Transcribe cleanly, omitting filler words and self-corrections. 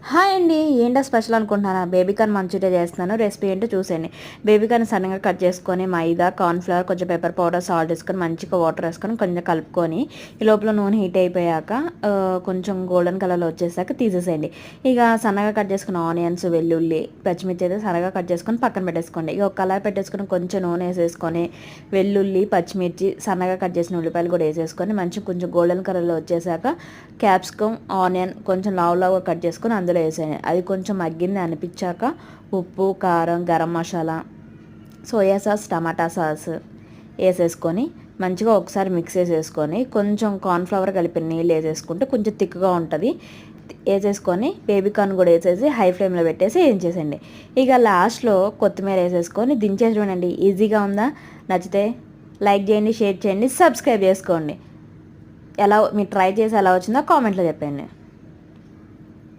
Hi అండి, ఏంటో special అనుకుంటున్నారా? బేబీకార్న్ మంచూరియా చేస్తున్నాను. రెసిపీ ఏంటో చూసేయండి. బేబీకార్న్ సన్నగా కట్ చేసుకొని మైదా, కార్న్ఫ్లవర్, కొంచెం పెప్పర్ పౌడర్, సాల్ట్ వేసుకొని మంచిగా వాటర్ వేసుకొని కొంచెం కలుపుకొని ఈ లోపల నూనె హీట్ అయిపోయాక కొంచెం గోల్డెన్ కలర్లో వచ్చేసాక తీసేసేయండి. ఇక సన్నగా కట్ చేసుకున్న ఆనియన్స్, వెల్లుల్లి, పచ్చిమిర్చి అయితే సన్నగా కట్ చేసుకొని పక్కన పెట్టేసుకోండి. ఇక ఒక కలర్ పెట్టేసుకొని కొంచెం నూనె వేసేసుకొని వెల్లుల్లి, పచ్చిమిర్చి, సన్నగా కట్ చేసిన ఉల్లిపాయలు కూడా వేసేసుకొని మంచిగా కొంచెం గోల్డెన్ కలర్లో వచ్చేసాక క్యాప్సికమ్, ఆనియన్ కొంచెం లావుగా కట్ చేసుకొని అందులో వేసేయండి. అది కొంచెం మగ్గింది అనిపించాక ఉప్పు, కారం, గరం మసాలా, సోయా సాస్, టమాటా సాస్ వేసేసుకొని మంచిగా ఒకసారి మిక్స్ చేసేసుకొని కొంచెం కార్న్ఫ్లవర్ కలిపిన నీళ్ళు వేసేసుకుంటే కొంచెం థిక్గా ఉంటుంది. వేసేసుకొని బేబీకార్న్ కూడా వేసేసి హై ఫ్లేమ్లో పెట్టేసి వేయించేసేయండి. ఇక లాస్ట్లో కొత్తిమీర వేసేసుకొని దించేసి చూడండి. ఈజీగా ఉందా? నచ్చితే లైక్ చేయండి, షేర్ చేయండి, సబ్స్క్రైబ్ చేసుకోండి. ఎలా మీరు ట్రై చేసి ఎలా వచ్చిందో కామెంట్లో చెప్పండి.